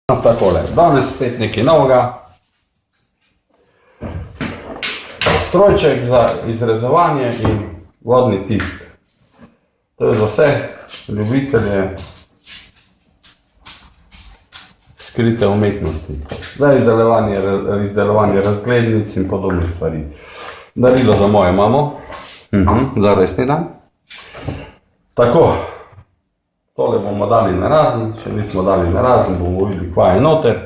Takole, danes spet nekaj novega. Strojček za izrezovanje in vodni tisk. To je za vse ljubitelje skrite umetnosti. Za izdelovanje razglednic in podobnih stvari. Darilo za mojo mamo, za rojstni dan. Tako. Tole bomo dali na razen, če nismo dali na razen, bomo videli, kva je noter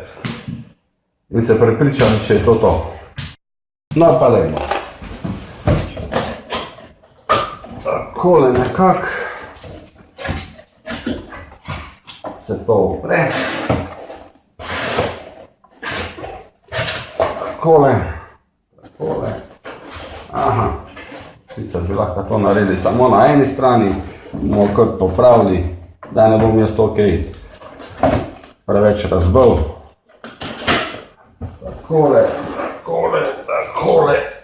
in se prepričali, če je to. No pa dajmo. Takole nekako se to upre. Takole. Aha, sicer bi lahko to naredili samo na eni strani, bomo kar popravili. Da ne bom jaz to kaj preveč razbil. Takole,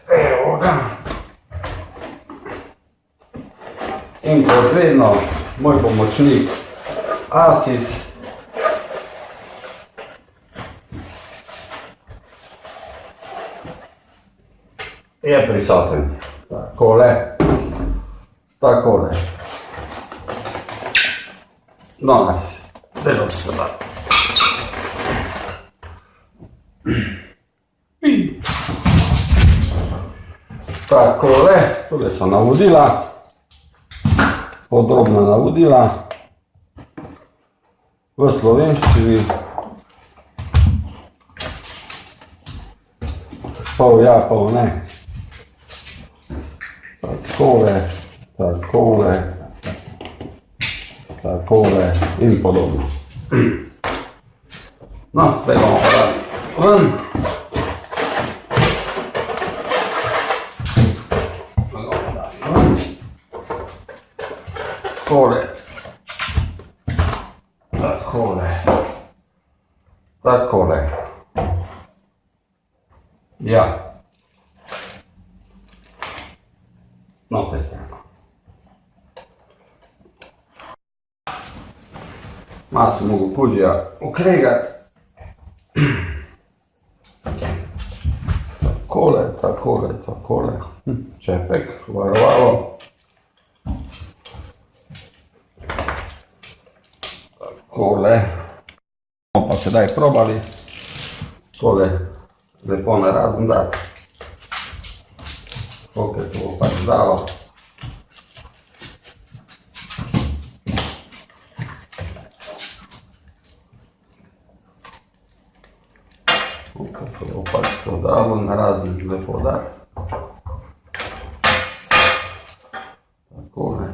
evo ga. In kot vedno, moj pomočnik Asis. Je prisoten. Takole. No, Asis, delo se da. Takole, tole so navodila, podrobna navodila v slovenščini. Pol ja, pol ne. Takole in podobno. No, zdaj bomo pa dali ven. Takole. Ja. No, to je strano. Malo sem mogel puđija ukregati. Takole. Čepek, varovalo. Takole. Bomo pa sedaj probali. Tole lepo na razen dati. Koliko se bo pač dalo. Koliko se bo pač to dalo na razen lepo dati. Takole.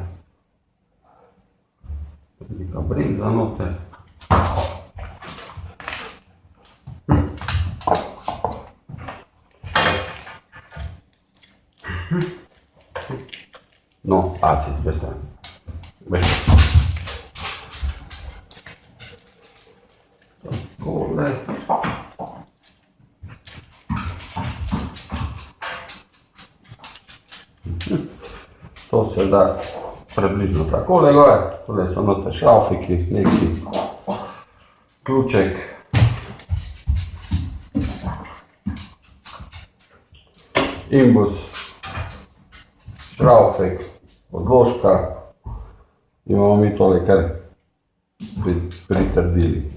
Velika brinza noter. No, Asis, bez strani. Takole. To se da približno takole gore. Tole so noter šraufiki, neki ključek. Imbus, šraufek, odložka. Imamo mi tole kar pritrdili.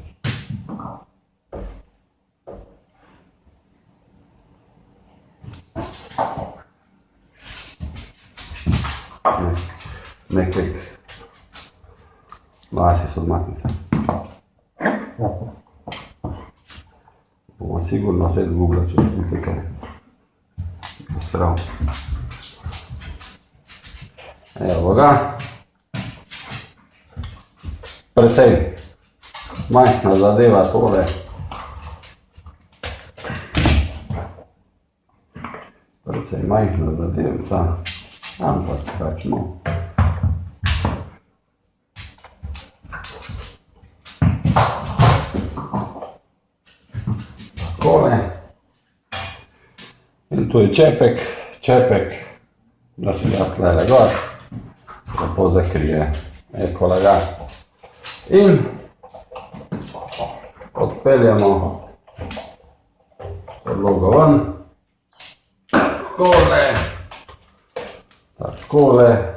Nekaj. No, Asis odmakni se. Bomo sigurno se izgubili, če bi tukaj posral. Evo ga. Precej majhna zadeva tole. Precej majhna zadevca, ampak kačno. Takole. In tu je čepek, da se ga tlele gor, lepo zakrije, ekole ga. In odpeljemo podlogo ven. Takole.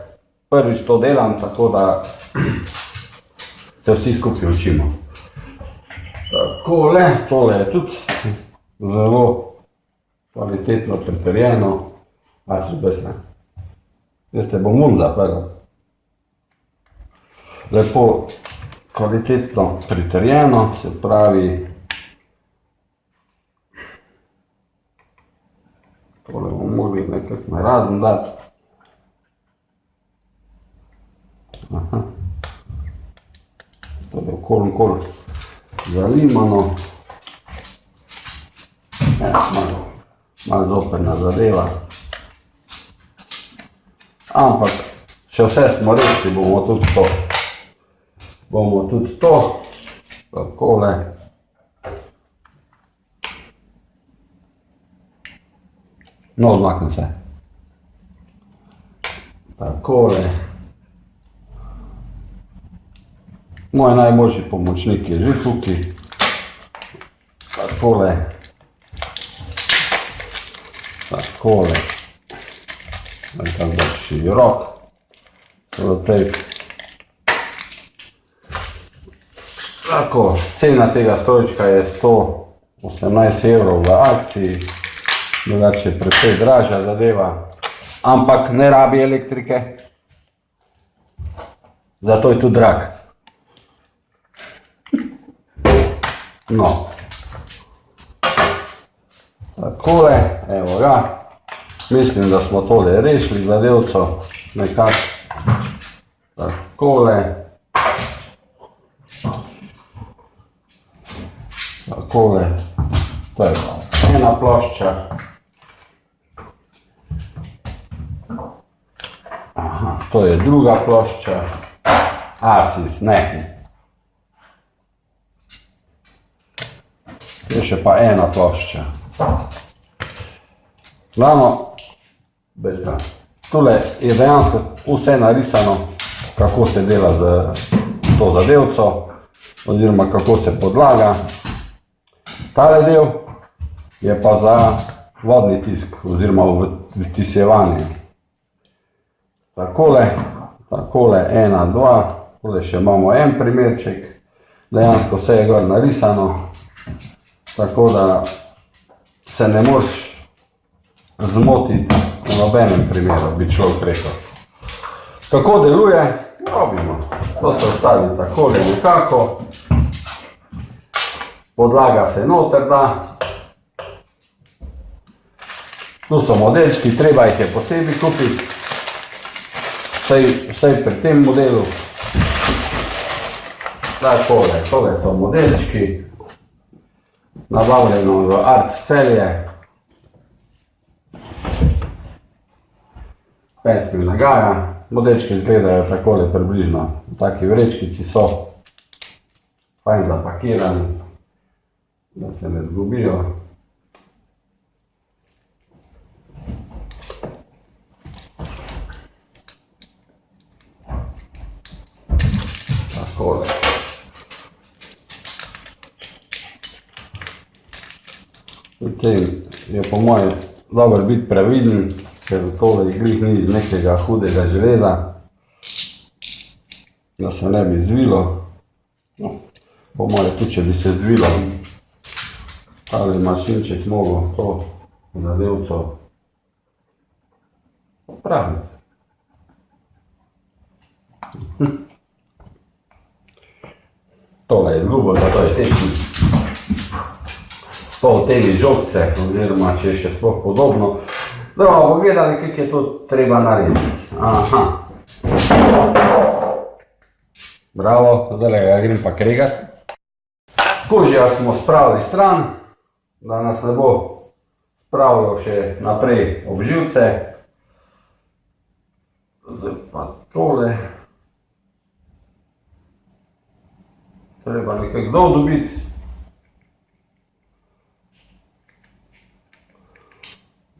Prvič to delam, tako da se vsi skupaj učimo. Takole, tole je tudi zelo kvalitetno pritrjeno. A se brez ne. Jaz te bom zapeljal. Lepo kvalitetno pritrjeno, se pravi, tole bomo mogli nekaj narazen dati. Aha. Tole okoli zalimano. Malo zoprna zadeva. Ampak še vse smo rešili, bomo tudi to. Takole. No, odmaknem se. Takole. Moj najboljši pomočnik je že tukaj. Takole. Takole. Nekako bolj širok. Selotejp. Tako, cena tega strojčka je 118 evrov v akciji. Drugače je precej dražja zadeva. Ampak ne rabi elektrike. Zato je tudi drag. No. Takole, evo ga. Mislim, da smo tole rešili zadevco. Nekako. Takole. Takole. To je ena plošča. Aha, to je druga plošča. Asis, ne. Je še pa ena plošča. Glavno, tole je dejansko vse narisano, kako se dela z to zadevco, oziroma kako se podlaga. Tale del je pa za vodni tisk, oziroma vtisjevanje. Takole, 1, 2, tole še imamo en primerček, dejansko vse je gor narisano, tako da se ne moreš zmotiti v nobenem primeru, bi človek rekel. Kako deluje? Robimo. To se ostavi takole nekako. Podlaga se noter da. Tu so modelčki, treba jih je posebej kupiti. Vsej pri tem modelu. Takole, tole so modelčki. Nabavljeno v Art Celje. Penski nagaja. Modelčki izgledajo takole približno. V taki vrečkici so. Fajn zapakirani, da se ne zgubijo. Takole. V tem je po mojem dobro biti previden, ker tole glih ni iz nekega hudega železa, da se ne bi zvilo. No, po mojem tudi, če bi se zvilo, ali mašinček mogel to zadevco popraviti. Tole je izgubo, zato je tehnik. Pol temi žogce, oziroma če je še sploh podobno. Da bomo pogledali, kako je to treba narediti. Aha. Bravo, zdaj ga grem pa kregati. Kožija smo spravili stran, da nas ne bo spravljal še naprej ob živce. Zdaj pa tole. Treba nekaj dol dobiti.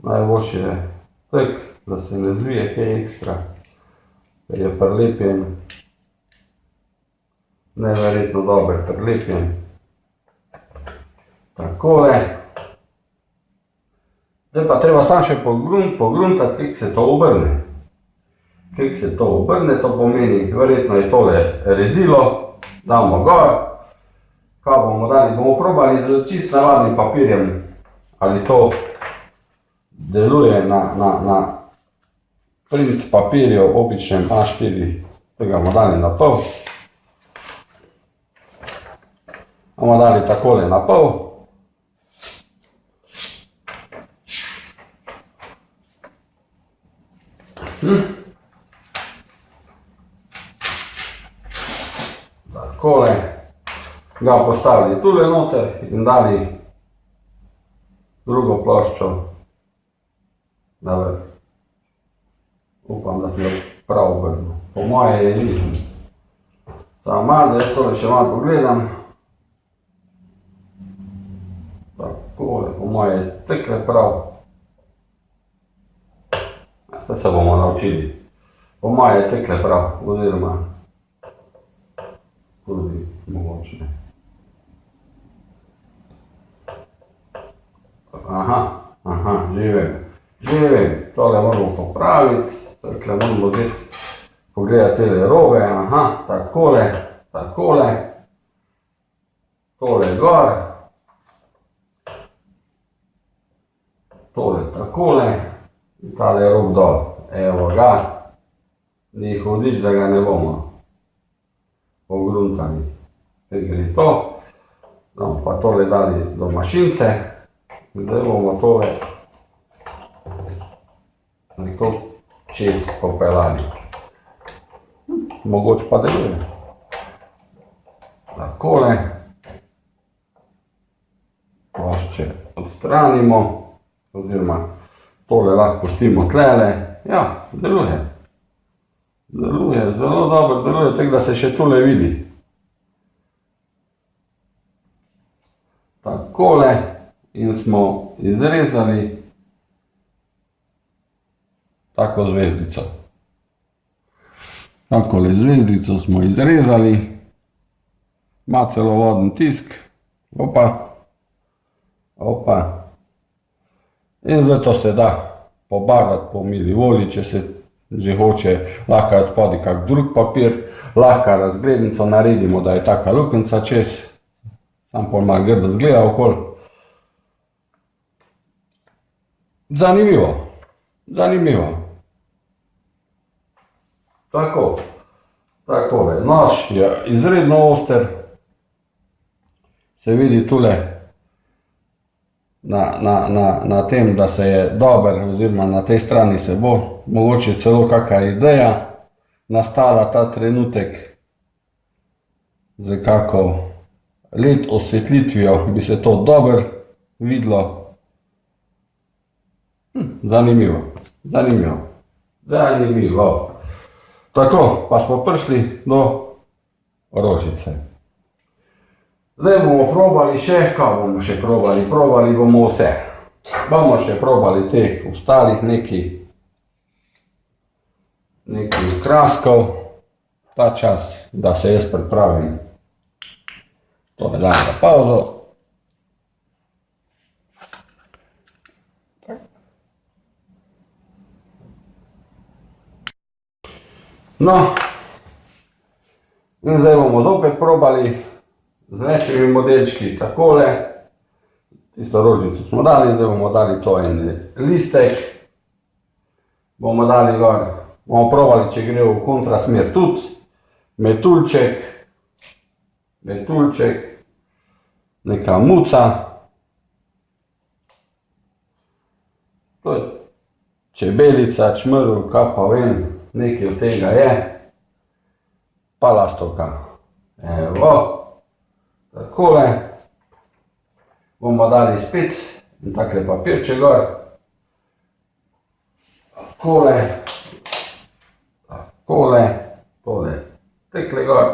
Najboljši je tak, da se ne zvije kaj ekstra, ker je prilepljen, neverjetno dober prilepljen. Takole. Zdaj pa treba samo še pogruntati, kako se to obrne. Kako se to obrne, to pomeni, verjetno je tole rezilo, damo gor. Kaj bomo dali? Bomo probali z čist navadnim papirjem, ali to deluje na print papirju, običnem A4, tega bomo dali na pol. Bomo dali takole na pol. Takole. Ga postavili tule noter in dali drugo ploščo na vrh. Upam, da se jo prav obrnil. Po moje je nisem. Samo malo, da jaz tole še malo pogledam. Takole, po moje je tekle prav. Zdaj se bomo naučili. Po moje je tekle prav, oziroma tudi mogoče. Aha, že vem, tole moramo popraviti, takole moramo zdaj pogledati tele robe, takole, tole gor, tole takole in tale rob dol, evo ga, ni hudič, da ga ne bomo pogruntali, kaj gre to, no pa tole dali do mašince. Zdaj bomo tole nekako čez popeljali. Mogoče pa deluje. Takole. Plošče odstranimo, oziroma tole lahko pustimo tlele. Ja, deluje. Deluje, zelo dobro deluje, tako da se še tole vidi. Takole. In smo izrezali tako zvezdico. Takole zvezdico smo izrezali. Ima celovoden tisk. Opa. In zdaj to se da pobarvati po mili volji, če se že hoče. Lahko je od spodaj kak drug papir. Lahko razglednico naredimo, da je taka luknjica čez. Sam pol malo grdo zgleda okoli. Zanimivo. Takole, nož je izredno oster, se vidi tule na tem, da se je dober, oziroma na tej strani se bo mogoče celo kakšna ideja nastala ta trenutek, z kako LED osvetlitvijo bi se to dobro videlo. Zanimivo. Tako, pa smo prišli do rožice. Zdaj bomo probali še, kaj bomo še probali? Probali bomo vse. Bomo še probali teh ostalih nekaj kraskov. Ta čas, da se jaz pripravim. Tole dam za pauzo. No, in zdaj bomo zopet probali z večjimi modelčki takole. Tisto rožico smo dali, zdaj bomo dali to en listek. Bomo dali gor, bomo probali, če gre v kontrasmer tudi. Metuljček, neka muca. To je čebelica, čmrlj, kaj pa vem. Nekaj od tega je, pa lastovka. Evo, takole. Bomo dali spet in takle papirče gor. Takole, tole tekle gor.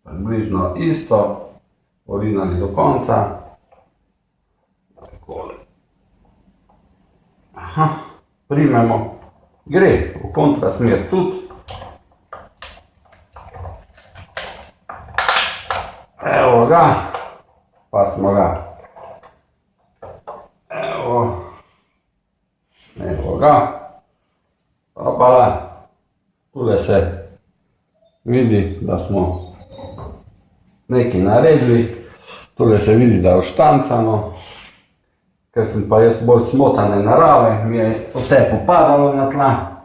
Približno isto, orinali do konca. Takole. Primemo. Gre v kontrasmer tudi. Evo ga, pa smo smo ga. Evo ga. Opala. Tule se vidi, da smo nekaj naredili. Tule se vidi, da je oštancano. Ker sem pa jaz bolj smotane narave, mi je vse popadalo na tla.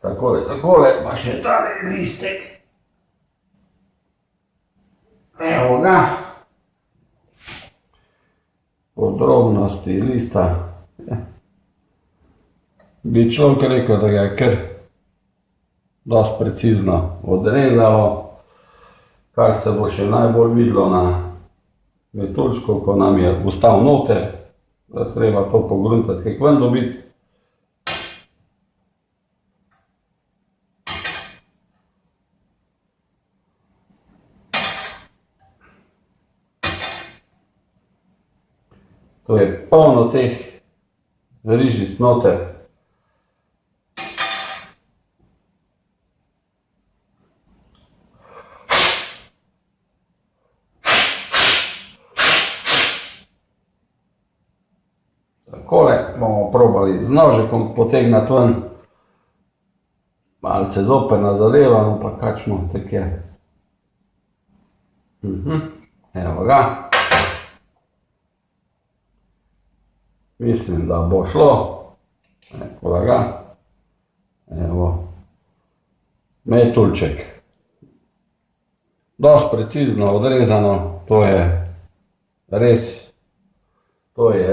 Takole, pa še tale listek. Evo ga. Podrobnosti lista. Bi človek rekel, da ga je kar dosti precizno odrezalo, kar se bo še najbolj videlo na metuljčku, ko nam je ostal noter, da treba to pogruntati, kak ven dobiti. To je polno teh rižic noter. Takole bomo probali z nožekom potegnati ven. Malce zoprna zadeva, ampak kačmo tek je. Evo ga. Mislim, da bo šlo. Evo ga. Evo. Metuljček. Dosti precizno odrezano, to je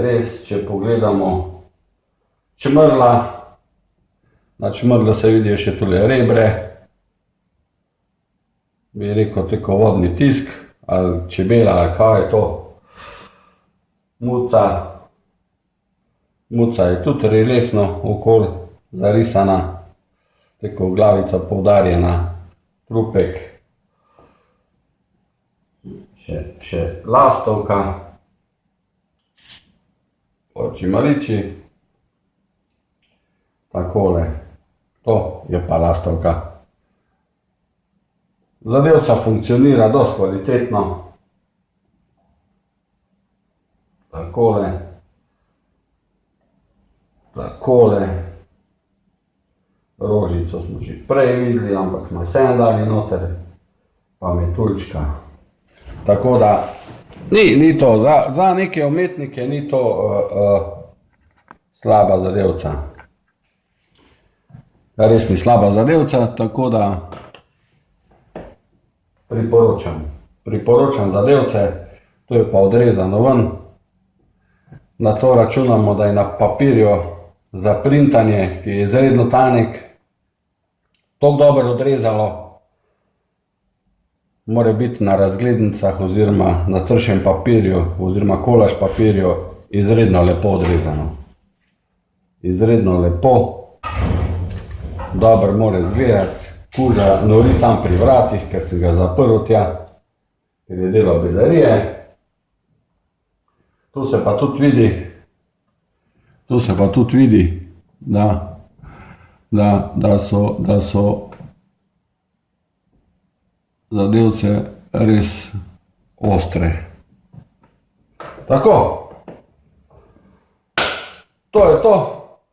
res, če pogledamo čmrla. Na čmrlu se vidijo še tule rebre. Bi rekel tako vodni tisk, ali čebela, ali kaj je to. Muca je tudi reliefno okoli zarisana, tako glavica poudarjena, trupek. Še lastovka. Oči maliči. Takole. To je pa lastovka. Zadevca funkcionira dosti kvalitetno. Takole. Rožico smo že prej videli, ampak smo vseeno dali noter, pa metuljčka. Tako da, ni to, za neke umetnike ni to slaba zadevca. Res ni slaba zadevca, tako da priporočam zadevce, to je pa odrezano ven. Na to računamo, da je na papirju za printanje, ki je izredno tanek, toliko dobro odrezalo, mora biti na razglednicah oziroma na tršem papirju oziroma kolaž papirju izredno lepo odrezano. Izredno lepo, dobro mora izgledati, kuža nori tam pri vratih, ker sem ga zaprl tja, ker je delal bedarije. Tu se pa tudi vidi, da so zadevce res ostre. Tako. To je to.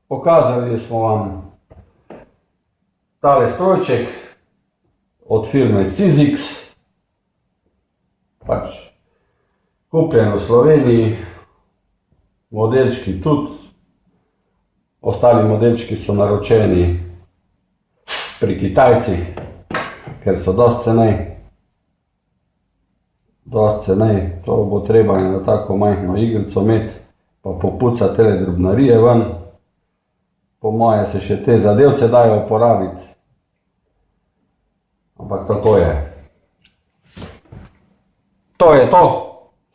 Pokazali smo vam tale strojček od firme Sizzix. Pač kupljen v Sloveniji. Modelčki tudi. Ostali modelčki so naročeni pri Kitajcih, ker so dosti cenej. To bo treba na tako majhno igrico imeti, pa popucati tele drobnarije ven. Po moje se še te zadevce dajo uporabiti. Ampak tako je. To je to.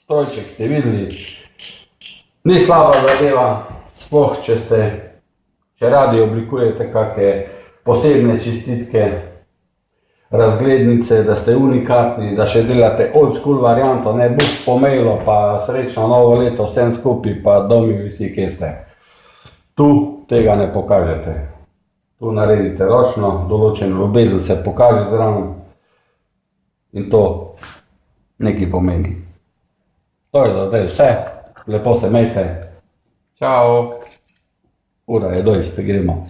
Strojček ste videli. Ni slaba zadeva, sploh če radi oblikujete kakšne posebne čestitke, razglednice, da ste unikatni, da še delate old school varianto, ne bus po mailu, pa srečno novo leto vsem skupaj, pa domi vsi, kje ste. Tu tega ne pokažete. To naredite ročno, določen ljubezen se pokaže zraven in to nekaj pomeni. To je za zdaj vse, lepo se imejte. Čau. Ura je dosti, gremo.